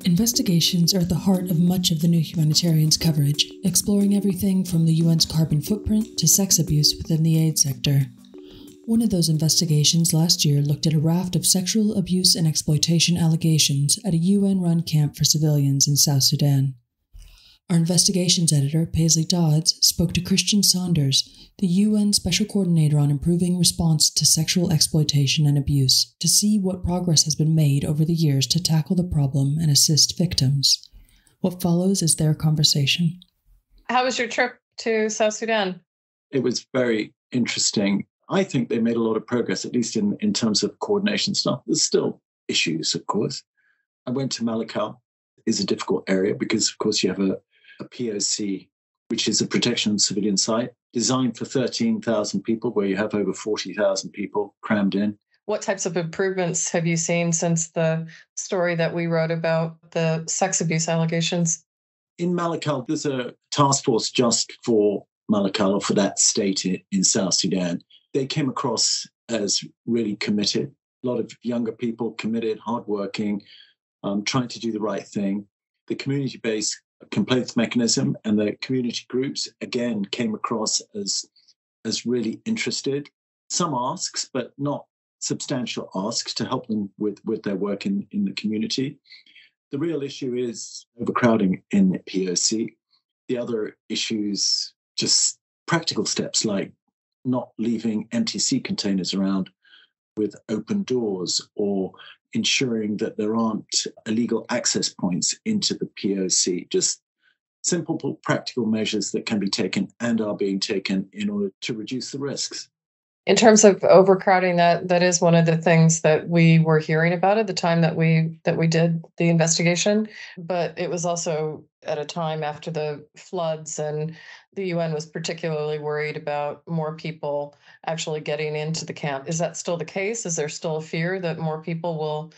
Investigations are at the heart of much of the new Humanitarian's coverage, exploring everything from the UN's carbon footprint to sex abuse within the aid sector. One of those investigations last year looked at a raft of sexual abuse and exploitation allegations at a UN-run camp for civilians in South Sudan. Our investigations editor, Paisley Dodds, spoke to Saunders, the UN Special Coordinator on improving response to sexual exploitation and abuse, to see what progress has been made over the years to tackle the problem and assist victims. What follows is their conversation. How was your trip to South Sudan? It was very interesting. I think they made a lot of progress, at least in terms of coordination stuff. There's still issues, of course. I went to Malakal. It's a difficult area because, of course, you have a POC, which is a protection of civilian site, designed for 13,000 people, where you have over 40,000 people crammed in. What types of improvements have you seen since the story that we wrote about the sex abuse allegations? In Malakal, there's a task force just for Malakal, or for that state in South Sudan. They came across as really committed. A lot of younger people, committed, hardworking, trying to do the right thing. The community-based complaints mechanism and the community groups, again, came across as really interested. Some asks, but not substantial asks, to help them with their work in the community. The real issue is overcrowding in the POC. The other issues, just practical steps like not leaving empty sea containers around with open doors, or ensuring that there aren't illegal access points into the POC. Just simple, practical measures that can be taken and are being taken in order to reduce the risks. In terms of overcrowding, that is one of the things that we were hearing about at the time that we did the investigation. But it was also at a time after the floods, and the UN was particularly worried about more people actually getting into the camp. Is that still the case? Is there still a fear that more people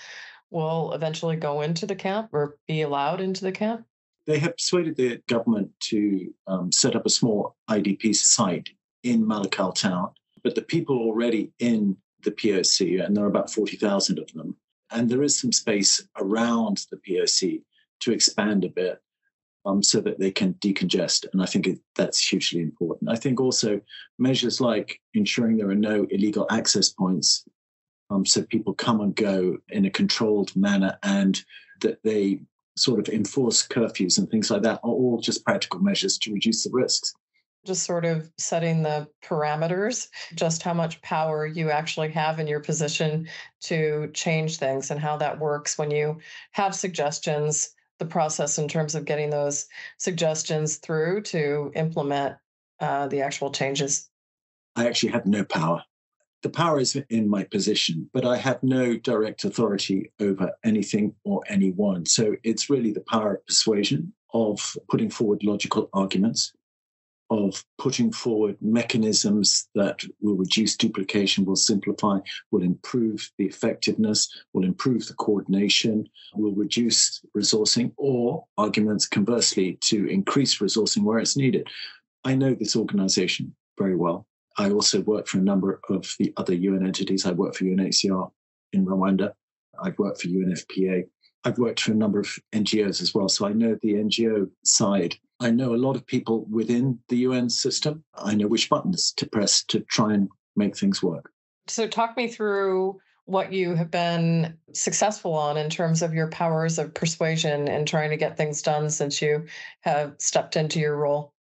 will eventually go into the camp or be allowed into the camp? They have persuaded the government to set up a small IDP site in Malakal town. But the people already in the POC, and there are about 40,000 of them, and there is some space around the POC to expand a bit so that they can decongest. And I think that's hugely important. I think also measures like ensuring there are no illegal access points so people come and go in a controlled manner, and that they sort of enforce curfews and things like that are all just practical measures to reduce the risks. Just sort of setting the parameters, just how much power you actually have in your position to change things, and how that works when you have suggestions, the process in terms of getting those suggestions through to implement the actual changes. I actually have no power. The power is in my position, but I have no direct authority over anything or anyone. So it's really the power of persuasion, of putting forward logical arguments, of putting forward mechanisms that will reduce duplication, will simplify, will improve the effectiveness, will improve the coordination, will reduce resourcing, or arguments conversely to increase resourcing where it's needed. I know this organization very well. I also work for a number of the other UN entities. I work for UNHCR in Rwanda. I've worked for UNFPA. I've worked for a number of NGOs as well. So I know the NGO side. I know a lot of people within the UN system. I know which buttons to press to try and make things work. So talk me through what you have been successful on in terms of your powers of persuasion and trying to get things done since you have stepped into your role.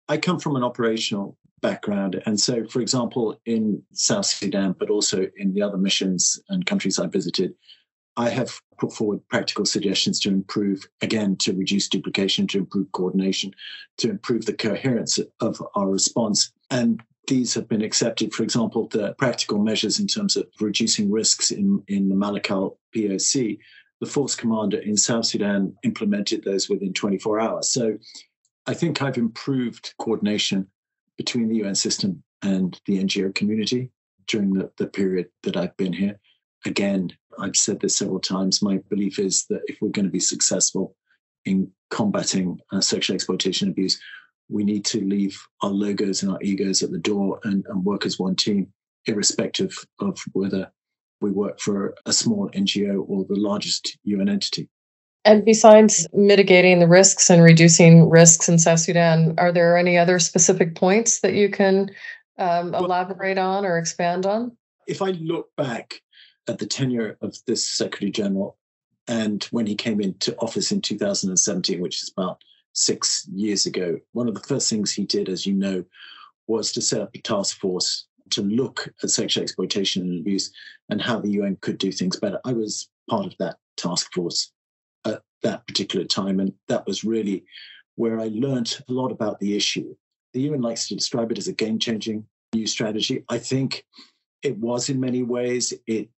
I come from an operational background. And so, for example, in South Sudan, but also in the other missions and countries I visited, I have put forward practical suggestions to improve, again, to reduce duplication, to improve coordination, to improve the coherence of our response. And these have been accepted. For example, the practical measures in terms of reducing risks in the Malakal POC, the force commander in South Sudan implemented those within 24 hours. So I think I've improved coordination between the UN system and the NGO community during the period that I've been here. Again, I've said this several times, my belief is that if we're going to be successful in combating sexual exploitation and abuse, we need to leave our logos and our egos at the door and work as one team, irrespective of whether we work for a small NGO or the largest UN entity. And besides mitigating the risks and reducing risks in South Sudan, are there any other specific points that you can elaborate on or expand on? If I look back at the tenure of this Secretary General and when he came into office in 2017, which is about 6 years ago, one of the first things he did, as you know, was to set up a task force to look at sexual exploitation and abuse and how the UN could do things better. I was part of that task force at that particular time, and that was really where I learned a lot about the issue. The UN likes to describe it as a game-changing new strategy. I think it was in many ways. It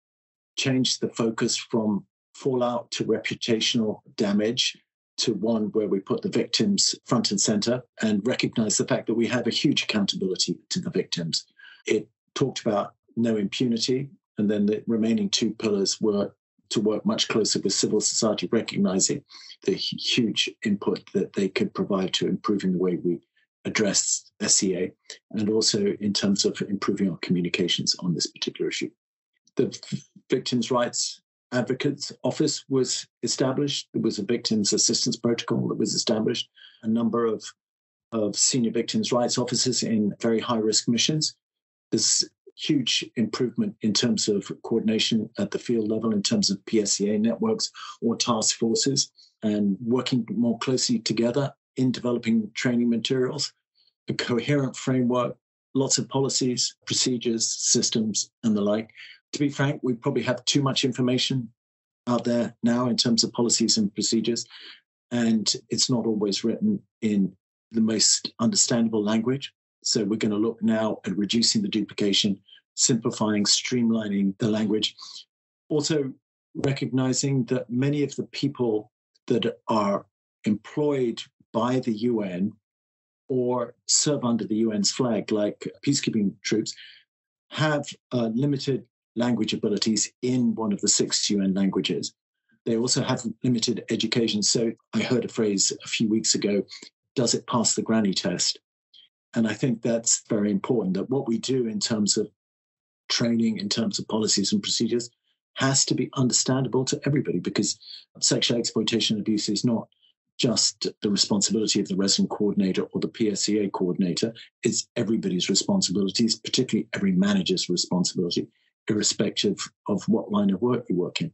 changed the focus from fallout to reputational damage to one where we put the victims front and center and recognize the fact that we have a huge accountability to the victims. It talked about no impunity, and then the remaining two pillars were to work much closer with civil society, recognizing the huge input that they could provide to improving the way we address SCA, and also in terms of improving our communications on this particular issue. The Victims' Rights Advocates Office was established. There was a Victims Assistance Protocol that was established, a number of senior victims' rights officers in very high-risk missions. There's huge improvement in terms of coordination at the field level, in terms of PSCA networks or task forces, and working more closely together in developing training materials, a coherent framework, lots of policies, procedures, systems, and the like. To be frank, we probably have too much information out there now in terms of policies and procedures, and it's not always written in the most understandable language. So we're going to look now at reducing the duplication, simplifying, streamlining the language. Also recognizing that many of the people that are employed by the UN or serve under the UN's flag, like peacekeeping troops, have limited language abilities in one of the 6 UN languages. They also have limited education. So I heard a phrase a few weeks ago, does it pass the granny test? And I think that's very important, that what we do in terms of training, in terms of policies and procedures, has to be understandable to everybody, because sexual exploitation and abuse is not just the responsibility of the resident coordinator or the PSCA coordinator. It's everybody's responsibilities, particularly every manager's responsibility, irrespective of what line of work you work in.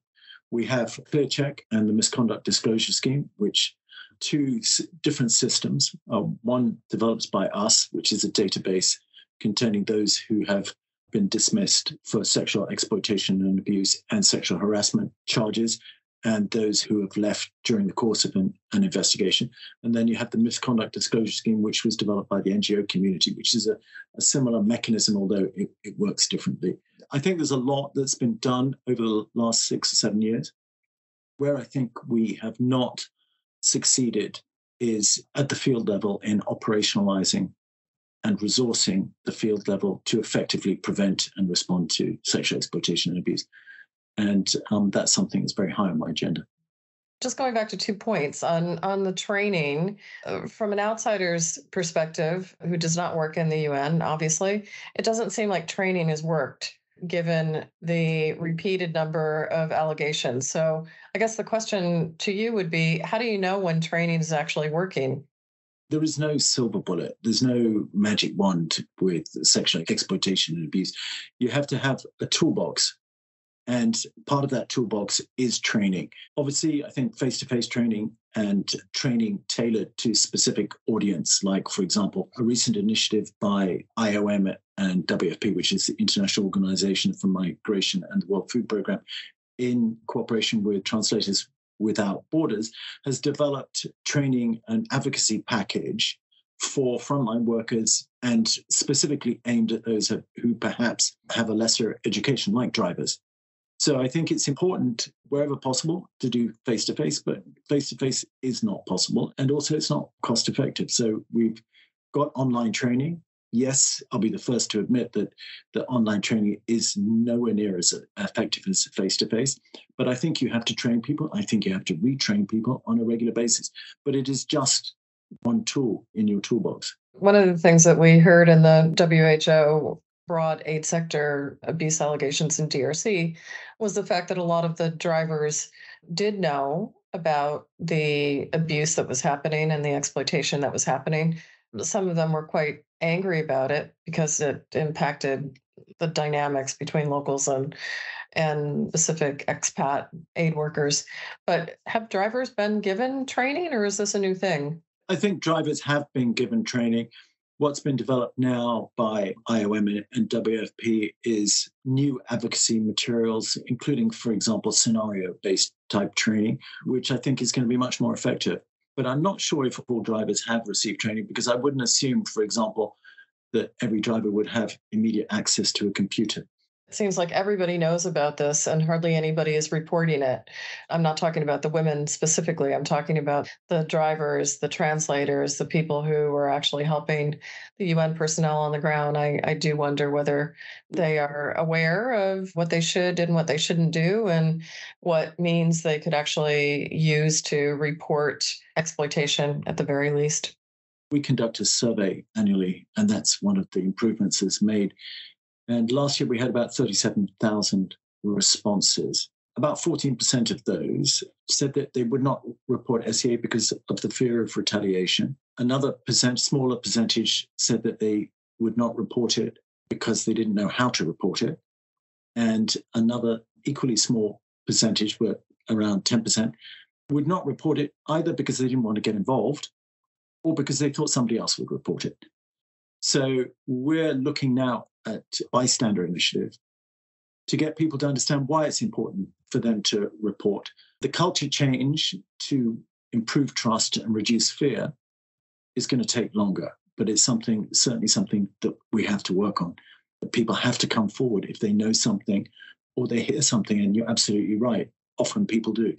We have ClearCheck and the Misconduct Disclosure Scheme, which two different systems. One developed by us, which is a database containing those who have been dismissed for sexual exploitation and abuse and sexual harassment charges, and those who have left during the course of an investigation. And then you have the Misconduct Disclosure Scheme, which was developed by the NGO community, which is a similar mechanism, although it works differently. I think there's a lot that's been done over the last 6 or 7 years. Where I think we have not succeeded is at the field level in operationalizing and resourcing the field level to effectively prevent and respond to sexual exploitation and abuse. And that's something that's very high on my agenda. Just going back to 2 points on the training, from an outsider's perspective, who does not work in the UN, obviously, it doesn't seem like training has worked given the repeated number of allegations. So I guess the question to you would be, how do you know when training is actually working? There is no silver bullet. There's no magic wand with sexual exploitation and abuse. You have to have a toolbox. And part of that toolbox is training. Obviously, I think face-to-face training and training tailored to specific audience, like, for example, a recent initiative by IOM and WFP, which is the International Organization for Migration and the World Food Programme, in cooperation with Translators Without Borders, has developed training and advocacy package for frontline workers and specifically aimed at those who perhaps have a lesser education, like drivers. So I think it's important, wherever possible, to do face-to-face, but face-to-face is not possible. And also it's not cost-effective. So we've got online training. Yes, I'll be the first to admit that the online training is nowhere near as effective as face-to-face. But I think you have to train people. I think you have to retrain people on a regular basis. But it is just one tool in your toolbox. One of the things that we heard in the WHO broad aid sector abuse allegations in DRC was the fact that a lot of the drivers did know about the abuse that was happening and the exploitation that was happening. Some of them were quite angry about it because it impacted the dynamics between locals and specific expat aid workers. But have drivers been given training, or is this a new thing? I think drivers have been given training. What's been developed now by IOM and WFP is new advocacy materials, including, for example, scenario-based type training, which I think is going to be much more effective. But I'm not sure if all drivers have received training, because I wouldn't assume, for example, that every driver would have immediate access to a computer. It seems like everybody knows about this and hardly anybody is reporting it. I'm not talking about the women specifically. I'm talking about the drivers, the translators, the people who are actually helping the UN personnel on the ground. I do wonder whether they are aware of what they should and what they shouldn't do, and what means they could actually use to report exploitation at the very least. We conduct a survey annually, and that's one of the improvements that's made. And last year we had about 37,000 responses. About 14% of those said that they would not report SEA because of the fear of retaliation. Another smaller percentage said that they would not report it because they didn't know how to report it. And another equally small percentage, around 10%, would not report it either because they didn't want to get involved or because they thought somebody else would report it. So we're looking now at bystander initiative to get people to understand why it's important for them to report. The culture change to improve trust and reduce fear is going to take longer, but it's certainly something that we have to work on. That people have to come forward if they know something or they hear something, and you're absolutely right. Often people do.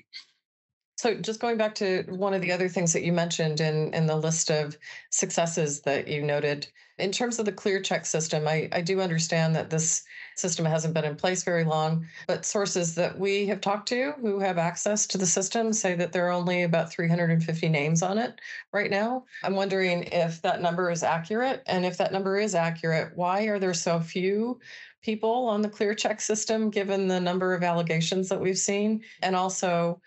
So just going back to one of the other things that you mentioned in the list of successes that you noted, in terms of the clear check system, I do understand that this system hasn't been in place very long, but sources that we have talked to who have access to the system say that there are only about 350 names on it right now. I'm wondering if that number is accurate, and if that number is accurate, why are there so few people on the clear check system given the number of allegations that we've seen? And also,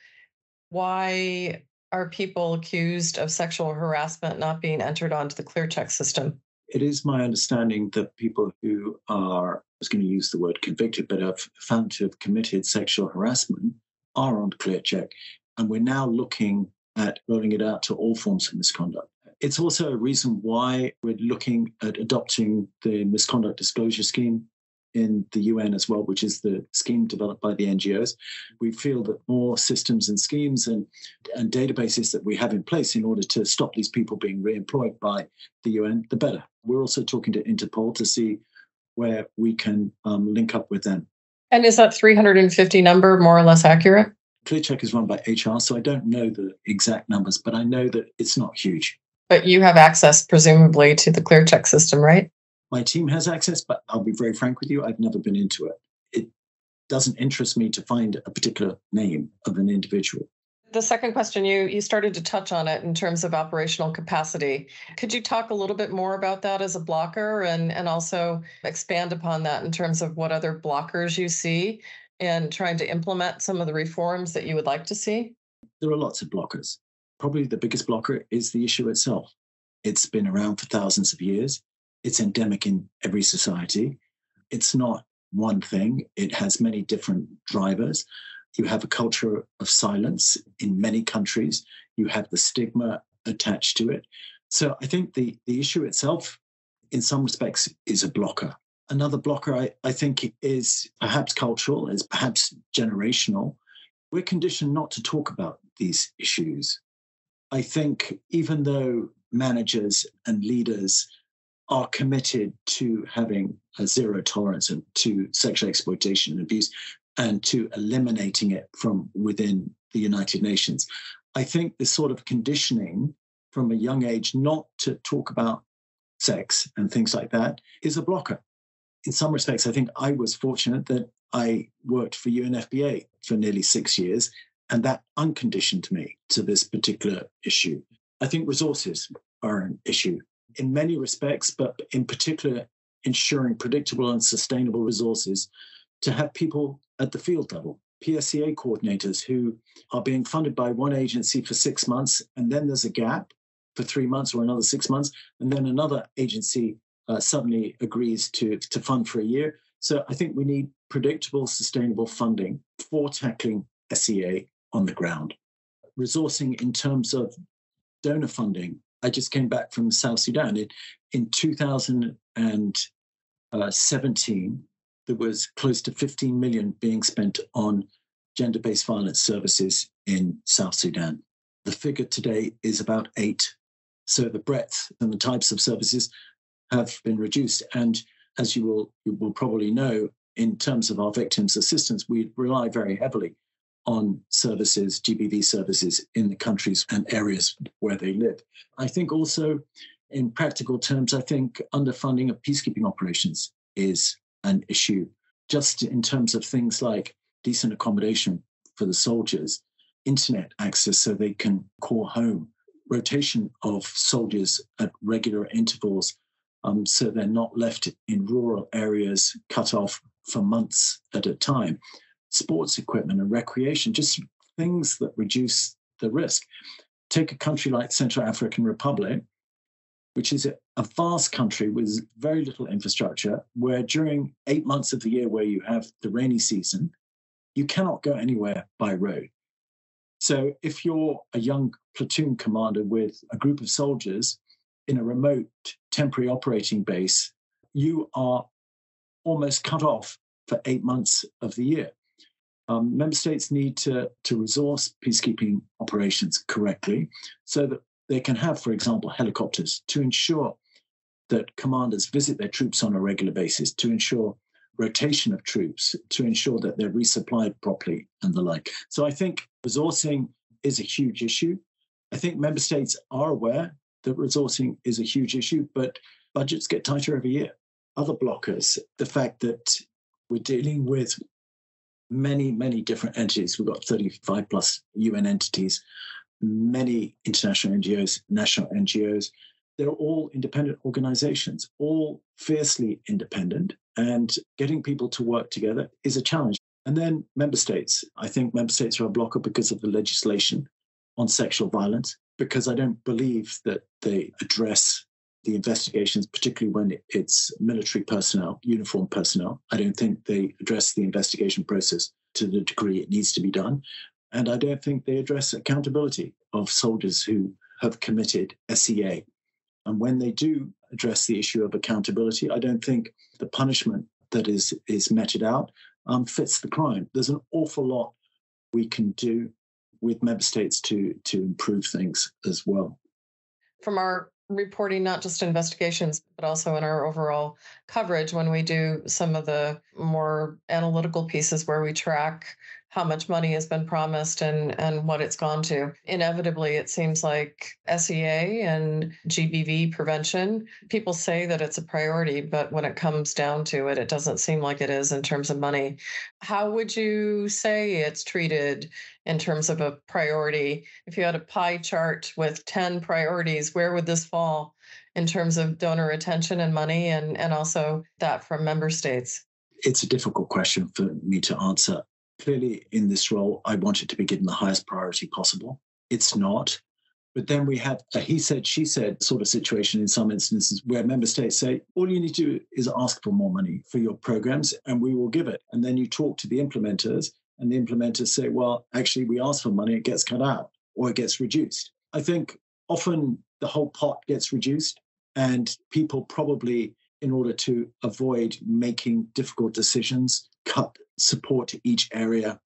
why are people accused of sexual harassment not being entered onto the clear check system? It is my understanding that people who are, I was going to use the word convicted, but have found to have committed sexual harassment are on clear check. And we're now looking at rolling it out to all forms of misconduct. It's also a reason why we're looking at adopting the misconduct disclosure scheme in the UN as well, which is the scheme developed by the NGOs. We feel that more systems and schemes and databases that we have in place in order to stop these people being re-employed by the UN, the better. We're also talking to Interpol to see where we can link up with them. And is that 350 number more or less accurate? ClearCheck is run by HR, so I don't know the exact numbers, but I know that it's not huge. But you have access, presumably, to the ClearCheck system, right? My team has access, but I'll be very frank with you, I've never been into it. It doesn't interest me to find a particular name of an individual. The second question, you started to touch on it in terms of operational capacity. Could you talk a little bit more about that as a blocker, and also expand upon that in terms of what other blockers you see in trying to implement some of the reforms that you would like to see? There are lots of blockers. Probably the biggest blocker is the issue itself. It's been around for thousands of years. It's endemic in every society. It's not one thing. It has many different drivers. You have a culture of silence in many countries. You have the stigma attached to it. So I think the issue itself, in some respects, is a blocker. Another blocker, I think, is perhaps cultural, is perhaps generational. We're conditioned not to talk about these issues. I think even though managers and leaders are committed to having a zero tolerance to sexual exploitation and abuse and to eliminating it from within the United Nations, I think this sort of conditioning from a young age not to talk about sex and things like that is a blocker. In some respects, I think I was fortunate that I worked for UNFPA for nearly 6 years, and that unconditioned me to this particular issue. I think resources are an issue in many respects, but in particular, ensuring predictable and sustainable resources to have people at the field level, PSCA coordinators who are being funded by one agency for 6 months, and then there's a gap for 3 months or another 6 months, and then another agency suddenly agrees to fund for a year. So I think we need predictable, sustainable funding for tackling SEA on the ground. Resourcing in terms of donor funding. I just came back from South Sudan. In 2017, there was close to 15 million being spent on gender-based violence services in South Sudan. The figure today is about 8. So the breadth and the types of services have been reduced. And as you will probably know, in terms of our victims' assistance, we rely very heavily on services, GBV services in the countries and areas where they live. I think also, in practical terms, I think underfunding of peacekeeping operations is an issue, just in terms of things like decent accommodation for the soldiers, internet access so they can call home, rotation of soldiers at regular intervals so they're not left in rural areas cut off for months at a time, sports equipment and recreation, just things that reduce the risk. Take a country like Central African Republic, which is a vast country with very little infrastructure, where during 8 months of the year where you have the rainy season, you cannot go anywhere by road. So if you're a young platoon commander with a group of soldiers in a remote temporary operating base, you are almost cut off for 8 months of the year. Member states need to resource peacekeeping operations correctly so that they can have, for example, helicopters to ensure that commanders visit their troops on a regular basis, to ensure rotation of troops, to ensure that they're resupplied properly and the like. So I think resourcing is a huge issue. I think member states are aware that resourcing is a huge issue, but budgets get tighter every year. Other blockers, the fact that we're dealing with many, many different entities. We've got 35 plus UN entities, many international NGOs, national NGOs. They're all independent organizations, all fiercely independent, and getting people to work together is a challenge. And then member states. I think member states are a blocker because of the legislation on sexual violence, because I don't believe that they address the investigations, particularly when it's military personnel, uniformed personnel. I don't think they address the investigation process to the degree it needs to be done. And I don't think they address accountability of soldiers who have committed SEA. And when they do address the issue of accountability, I don't think the punishment that is meted out fits the crime. There's an awful lot we can do with member states to improve things as well. From our reporting, not just investigations, but also in our overall coverage, when we do some of the more analytical pieces where we track how much money has been promised and what it's gone to. Inevitably, it seems like SEA and GBV prevention, people say that it's a priority, but when it comes down to it, it doesn't seem like it is in terms of money. How would you say it's treated in terms of a priority? If you had a pie chart with 10 priorities, where would this fall in terms of donor attention and money and also that from member states? It's a difficult question for me to answer. Clearly, in this role, I want it to be given the highest priority possible. It's not. But then we have a he said, she said sort of situation in some instances where member states say, all you need to do is ask for more money for your programs and we will give it. And then you talk to the implementers and the implementers say, well, actually, we asked for money, it gets cut out or it gets reduced. I think often the whole pot gets reduced and people probably, in order to avoid making difficult decisions, cut support to each area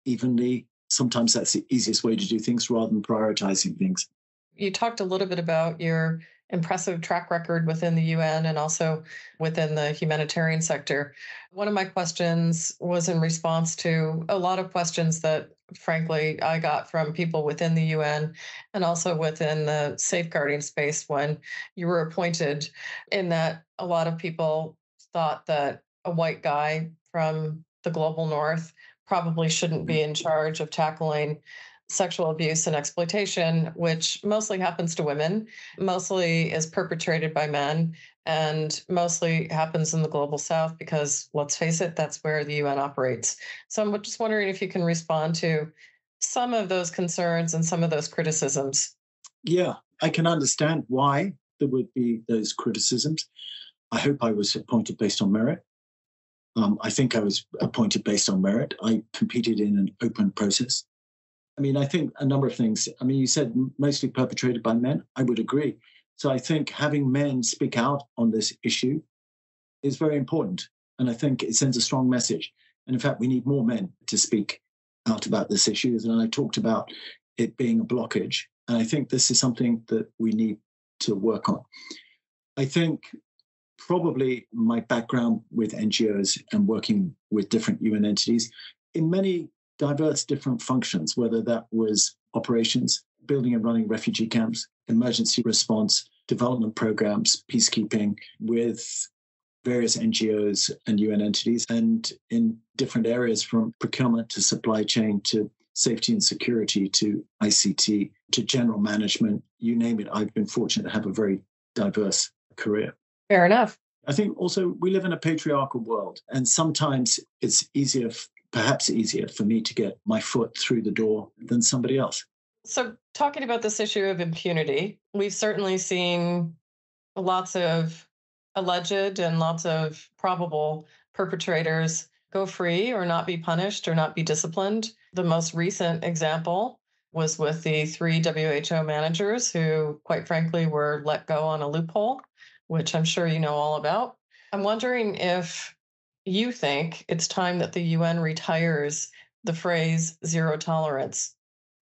evenly. Sometimes that's the easiest way to do things rather than prioritizing things. You talked a little bit about your impressive track record within the UN and also within the humanitarian sector. One of my questions was in response to a lot of questions that, frankly, I got from people within the UN and also within the safeguarding space when you were appointed, in that a lot of people thought that a white guy from the global north probably shouldn't be in charge of tackling sexual abuse and exploitation, which mostly happens to women, mostly is perpetrated by men. and mostly happens in the global south because, let's face it, that's where the UN operates. So I'm just wondering if you can respond to some of those concerns and some of those criticisms. Yeah, I can understand why there would be those criticisms. I hope I was appointed based on merit. I think I was appointed based on merit. I competed in an open process. I mean, I think a number of things. I mean, you said mostly perpetrated by men. I would agree. So I think having men speak out on this issue is very important. And I think it sends a strong message. And in fact, we need more men to speak out about this issue. And I talked about it being a blockage. And I think this is something that we need to work on. I think probably my background with NGOs and working with different UN entities in many diverse different functions, whether that was operations, building and running refugee camps, emergency response, development programs, peacekeeping with various NGOs and UN entities, and in different areas from procurement to supply chain to safety and security to ICT to general management, you name it. I've been fortunate to have a very diverse career. Fair enough. I think also we live in a patriarchal world, and sometimes it's perhaps easier for me to get my foot through the door than somebody else. So, talking about this issue of impunity, we've certainly seen lots of alleged and lots of probable perpetrators go free or not be punished or not be disciplined. The most recent example was with the 3 WHO managers who, quite frankly, were let go on a loophole, which I'm sure you know all about. I'm wondering if you think it's time that the UN retires the phrase zero tolerance.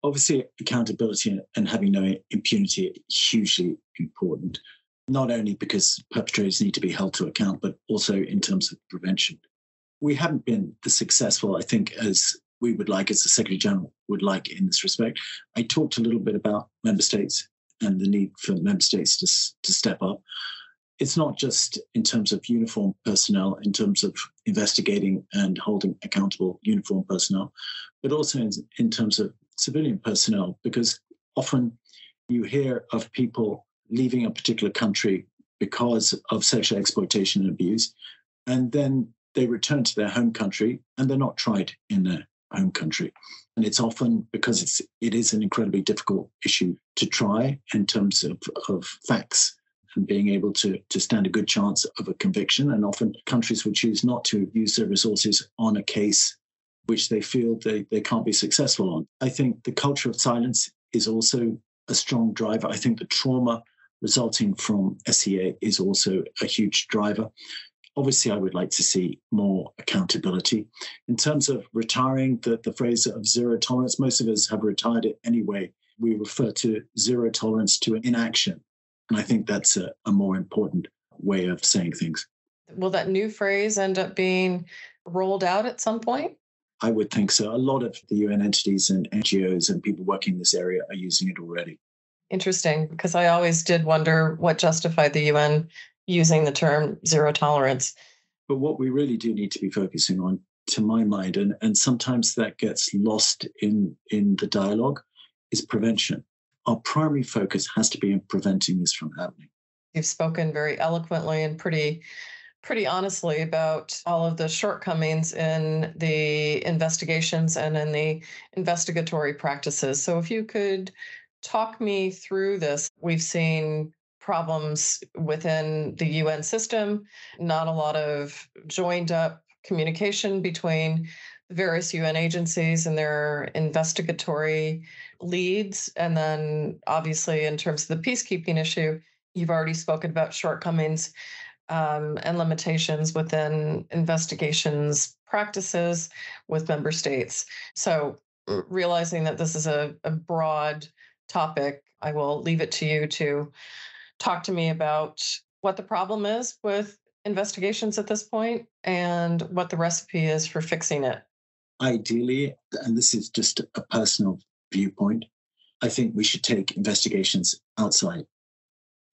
Obviously, accountability and having no impunity are hugely important, not only because perpetrators need to be held to account, but also in terms of prevention. We haven't been as successful, I think, as we would like, as the Secretary General would like in this respect. I talked a little bit about member states and the need for member states to step up. It's not just in terms of uniformed personnel, in terms of investigating and holding accountable uniformed personnel, but also in terms of civilian personnel, because often you hear of people leaving a particular country because of sexual exploitation and abuse, and then they return to their home country and they're not tried in their home country. And it's often because it is an incredibly difficult issue to try in terms of facts and being able to stand a good chance of a conviction. And often countries will choose not to use their resources on a case which they feel they can't be successful on. I think the culture of silence is also a strong driver. I think the trauma resulting from SEA is also a huge driver. Obviously, I would like to see more accountability. In terms of retiring the phrase of zero tolerance, most of us have retired it anyway. We refer to zero tolerance to inaction. And I think that's a more important way of saying things. Will that new phrase end up being rolled out at some point? I would think so. A lot of the UN entities and NGOs and people working in this area are using it already. Interesting, because I always did wonder what justified the UN using the term zero tolerance. But what we really do need to be focusing on, to my mind, and sometimes that gets lost in the dialogue, is prevention. Our primary focus has to be in preventing this from happening. You've spoken very eloquently and pretty honestly about all of the shortcomings in the investigations and in the investigatory practices. So if you could talk me through this. We've seen problems within the UN system, not a lot of joined up communication between various UN agencies and their investigatory leads. And then obviously in terms of the peacekeeping issue, you've already spoken about shortcomings and limitations within investigations practices with member states. So realizing that this is a broad topic, I will leave it to you to talk to me about what the problem is with investigations at this point and what the recipe is for fixing it. Ideally, and this is just a personal viewpoint, I think we should take investigations outside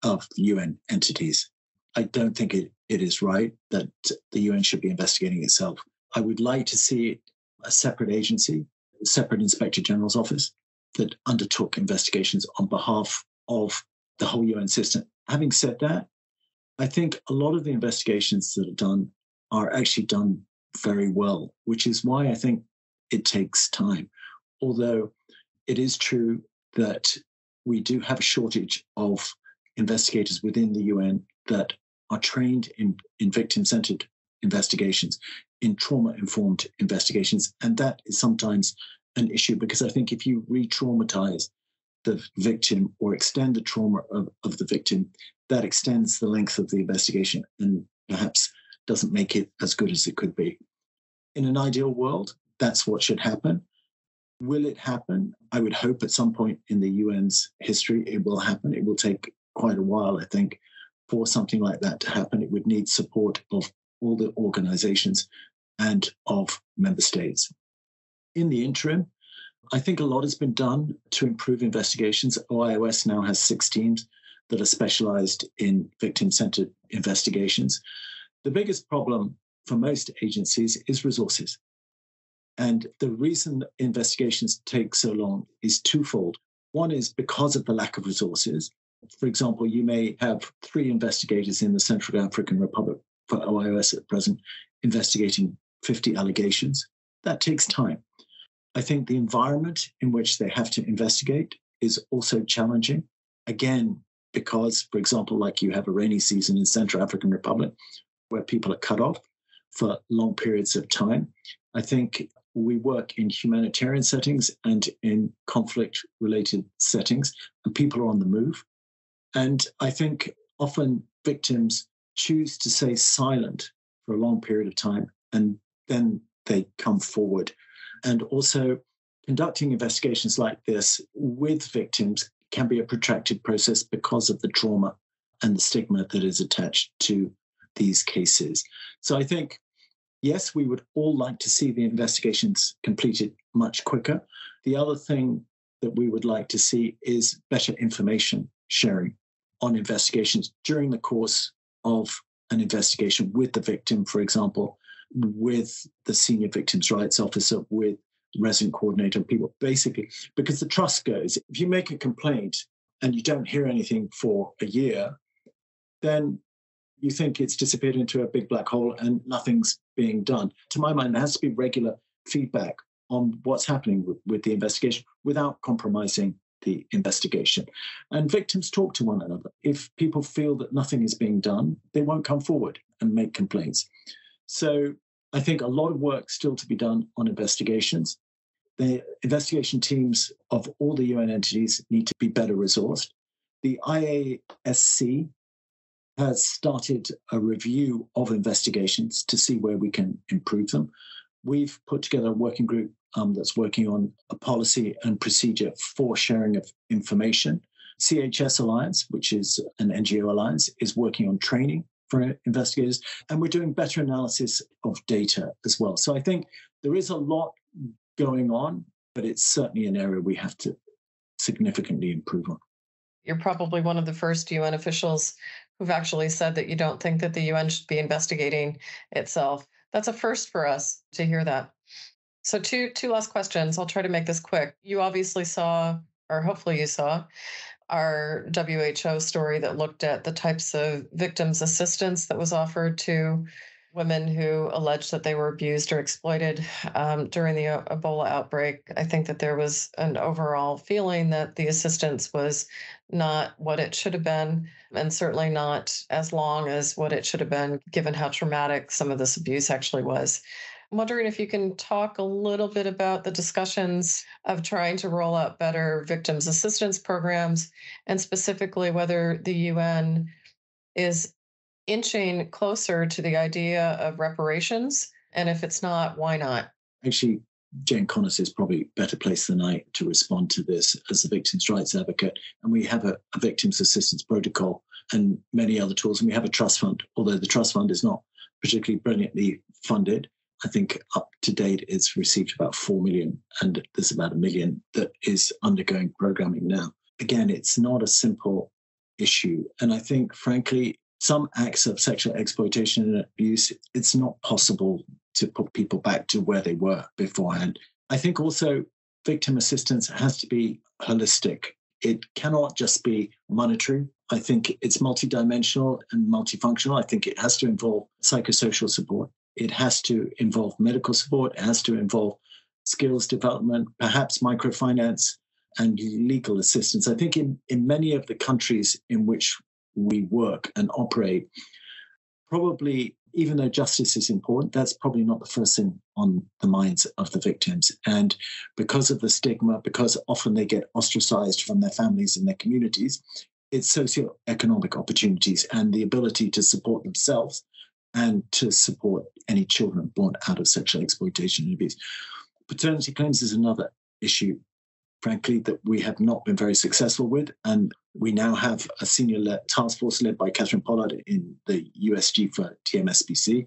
of UN entities. I don't think it is right that the UN should be investigating itself. I would like to see a separate agency, a separate Inspector General's office that undertook investigations on behalf of the whole UN system. Having said that, I think a lot of the investigations that are done are actually done very well, which is why I think it takes time. Although it is true that we do have a shortage of investigators within the UN that are trained in victim-centered investigations, in trauma-informed investigations. And that is sometimes an issue because I think if you re-traumatize the victim or extend the trauma of the victim, that extends the length of the investigation and perhaps doesn't make it as good as it could be. In an ideal world, that's what should happen. Will it happen? I would hope at some point in the UN's history it will happen. It will take quite a while, I think, for something like that to happen. It would need support of all the organizations and of member states. In the interim, I think a lot has been done to improve investigations. OIOS now has 6 teams that are specialized in victim-centered investigations. The biggest problem for most agencies is resources. And the reason investigations take so long is twofold. One is because of the lack of resources. For example, you may have 3 investigators in the Central African Republic for OIOS at present investigating 50 allegations. That takes time. I think the environment in which they have to investigate is also challenging. Again, because, for example, like you have a rainy season in Central African Republic where people are cut off for long periods of time. I think we work in humanitarian settings and in conflict-related settings, and people are on the move. And I think often victims choose to stay silent for a long period of time, and then they come forward. And also, conducting investigations like this with victims can be a protracted process because of the trauma and the stigma that is attached to these cases. So I think, yes, we would all like to see the investigations completed much quicker. The other thing that we would like to see is better information sharing on investigations during the course of an investigation with the victim, for example, with the senior victims' rights officer, with resident coordinator, people, basically, because the trust goes. If you make a complaint and you don't hear anything for a year, then you think it's disappeared into a big black hole and nothing's being done. To my mind, there has to be regular feedback on what's happening with the investigation without compromising the investigation. And victims talk to one another. If people feel that nothing is being done, they won't come forward and make complaints. So I think a lot of work still to be done on investigations. The investigation teams of all the UN entities need to be better resourced. The IASC has started a review of investigations to see where we can improve them. We've put together a working group that's working on a policy and procedure for sharing of information. CHS Alliance, which is an NGO alliance, is working on training for investigators, and we're doing better analysis of data as well. So I think there is a lot going on, but it's certainly an area we have to significantly improve on. You're probably one of the first UN officials who've actually said that you don't think that the UN should be investigating itself. That's a first for us to hear that. So two last questions. I'll try to make this quick. You obviously saw, or hopefully you saw, our WHO story that looked at the types of victims assistance that was offered to women who alleged that they were abused or exploited during the Ebola outbreak. I think that there was an overall feeling that the assistance was not what it should have been, and certainly not as long as what it should have been, given how traumatic some of this abuse actually was. I'm wondering if you can talk a little bit about the discussions of trying to roll out better victims assistance programs, and specifically whether the UN is inching closer to the idea of reparations. And if it's not, why not? Actually, Jane Connors is probably better placed than I to respond to this as a victims' rights advocate. And we have a victims assistance protocol and many other tools. And we have a trust fund, although the trust fund is not particularly brilliantly funded. I think up to date, it's received about 4 million, and there's about 1 million that is undergoing programming now. Again, it's not a simple issue. And I think, frankly, some acts of sexual exploitation and abuse, it's not possible to put people back to where they were beforehand. I think also victim assistance has to be holistic. It cannot just be monetary. I think it's multidimensional and multifunctional. I think it has to involve psychosocial support. It has to involve medical support. It has to involve skills development, perhaps microfinance and legal assistance. I think in many of the countries in which we work and operate, probably, even though justice is important, that's probably not the first thing on the minds of the victims. And because of the stigma, because often they get ostracized from their families and their communities, it's socioeconomic opportunities and the ability to support themselves and to support any children born out of sexual exploitation and abuse. Paternity claims is another issue, frankly, that we have not been very successful with. And we now have a senior task force led by Catherine Pollard in the USG for TMSBC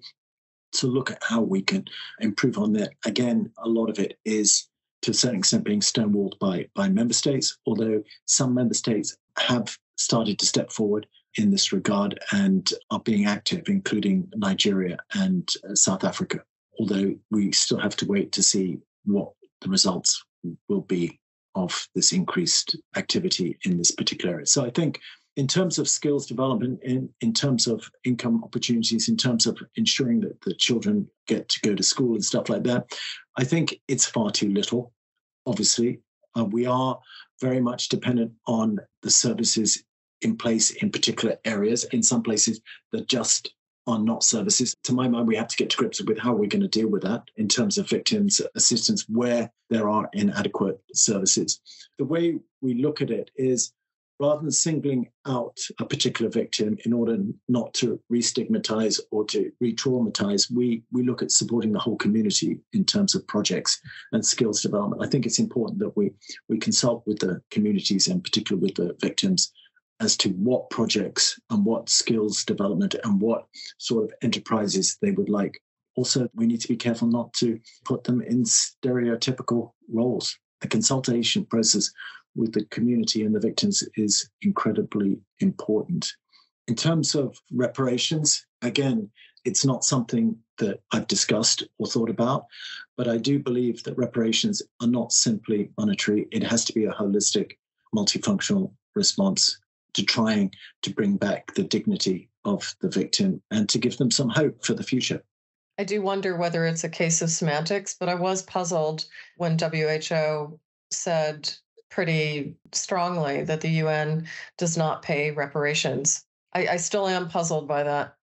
to look at how we can improve on that. Again, a lot of it is to a certain extent being stonewalled by member states, although some member states have started to step forward in this regard and are being active, including Nigeria and South Africa, although we still have to wait to see what the results will be of this increased activity in this particular area. So I think in terms of skills development, in terms of income opportunities, in terms of ensuring that the children get to go to school and stuff like that, I think it's far too little, obviously. We are very much dependent on the services in place in particular areas. In some places that just are not services. To my mind, we have to get to grips with how we're going to deal with that in terms of victims assistance where there are inadequate services. The way we look at it is rather than singling out a particular victim in order not to re-stigmatize or to re-traumatize, we look at supporting the whole community in terms of projects and skills development. I think it's important that we consult with the communities and particularly with the victims as to what projects and what skills development and what sort of enterprises they would like. Also, we need to be careful not to put them in stereotypical roles. The consultation process with the community and the victims is incredibly important. In terms of reparations, again, it's not something that I've discussed or thought about, but I do believe that reparations are not simply monetary. It has to be a holistic, multifunctional response to trying to bring back the dignity of the victim and to give them some hope for the future. I do wonder whether it's a case of semantics, but I was puzzled when WHO said pretty strongly that the UN does not pay reparations. I still am puzzled by that.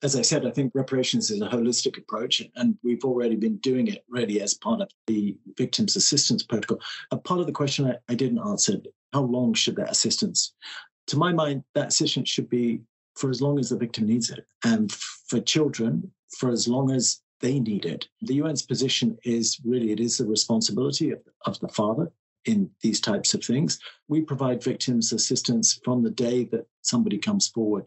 As I said, I think reparations is a holistic approach, and we've already been doing it really as part of the Victims Assistance Protocol. A part of the question I didn't answer, how long should that assistance? To my mind, that assistance should be for as long as the victim needs it, and for children, for as long as they need it. The UN's position is really, it is the responsibility of the father in these types of things. We provide victims assistance from the day that somebody comes forward.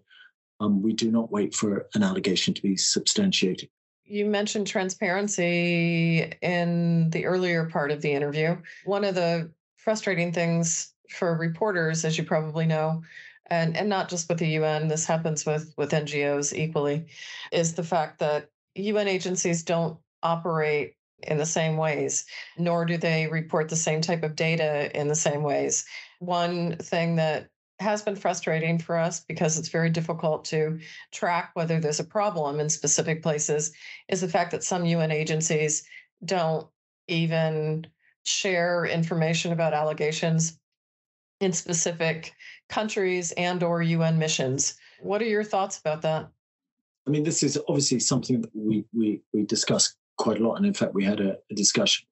We do not wait for an allegation to be substantiated. You mentioned transparency in the earlier part of the interview. One of the frustrating things for reporters, as you probably know, and not just with the UN, this happens with NGOs equally, is the fact that UN agencies don't operate in the same ways, nor do they report the same type of data in the same ways. One thing that has been frustrating for us, because it's very difficult to track whether there's a problem in specific places, is the fact that some UN agencies don't even share information about allegations in specific countries and or UN missions. What are your thoughts about that? I mean, this is obviously something that we discuss quite a lot. And in fact, we had a discussion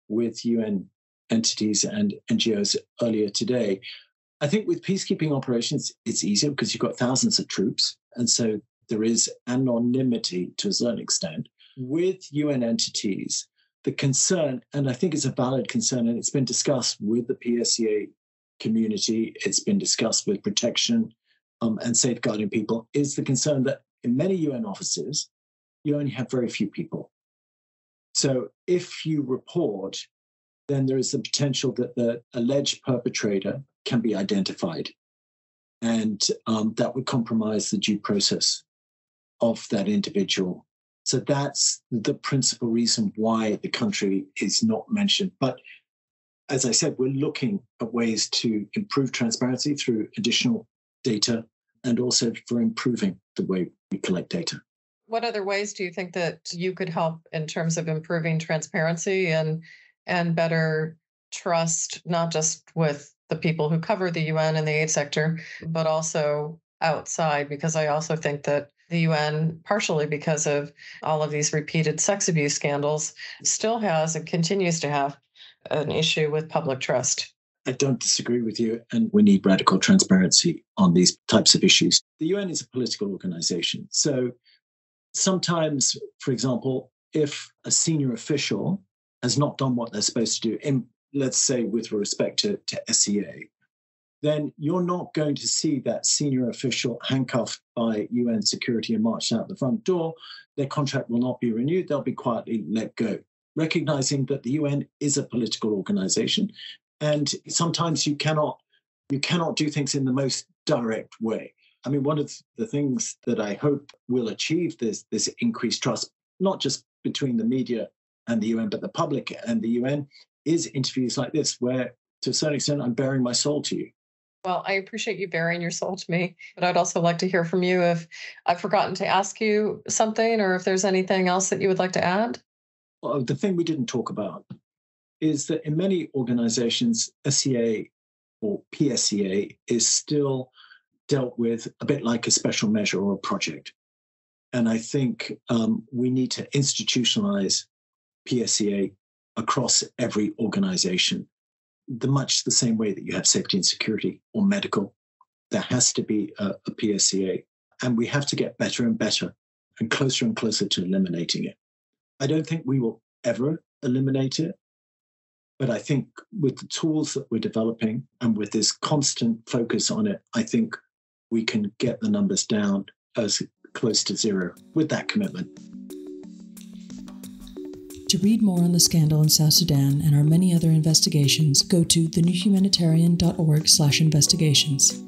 with UN entities and NGOs earlier today. I think with peacekeeping operations, it's easier because you've got thousands of troops. And so there is anonymity to a certain extent. With UN entities, the concern, and I think it's a valid concern, and it's been discussed with the PSCA community, it's been discussed with protection and safeguarding people, is the concern that in many UN offices, you only have very few people. So if you report, then there is the potential that the alleged perpetrator can be identified. And that would compromise the due process of that individual. So that's the principal reason why the country is not mentioned. But as I said, we're looking at ways to improve transparency through additional data and also for improving the way we collect data. What other ways do you think that you could help in terms of improving transparency and better trust, not just with the people who cover the UN and the aid sector, but also outside? Because I also think that the UN, partially because of all of these repeated sex abuse scandals, still has and continues to have an issue with public trust. I don't disagree with you, and we need radical transparency on these types of issues. The UN is a political organization. So sometimes, for example, if a senior official has not done what they're supposed to do, let's say with respect to SEA, then you're not going to see that senior official handcuffed by UN security and marched out the front door. Their contract will not be renewed. They'll be quietly let go, recognizing that the UN is a political organization. And sometimes you cannot do things in the most direct way. I mean, one of the things that I hope will achieve this increased trust, not just between the media and the UN, but the public and the UN, is interviews like this, where to a certain extent I'm bearing my soul to you. Well, I appreciate you bearing your soul to me, but I'd also like to hear from you if I've forgotten to ask you something or if there's anything else that you would like to add. Well, the thing we didn't talk about is that in many organizations, SEA or PSEA is still dealt with a bit like a special measure or a project. And I think we need to institutionalize PSEA across every organization, much the same way that you have safety and security or medical. There has to be a PSEA, and we have to get better and better and closer to eliminating it. I don't think we will ever eliminate it, but I think with the tools that we're developing and with this constant focus on it, I think we can get the numbers down as close to zero with that commitment. To read more on the scandal in South Sudan and our many other investigations, go to thenewhumanitarian.org/investigations.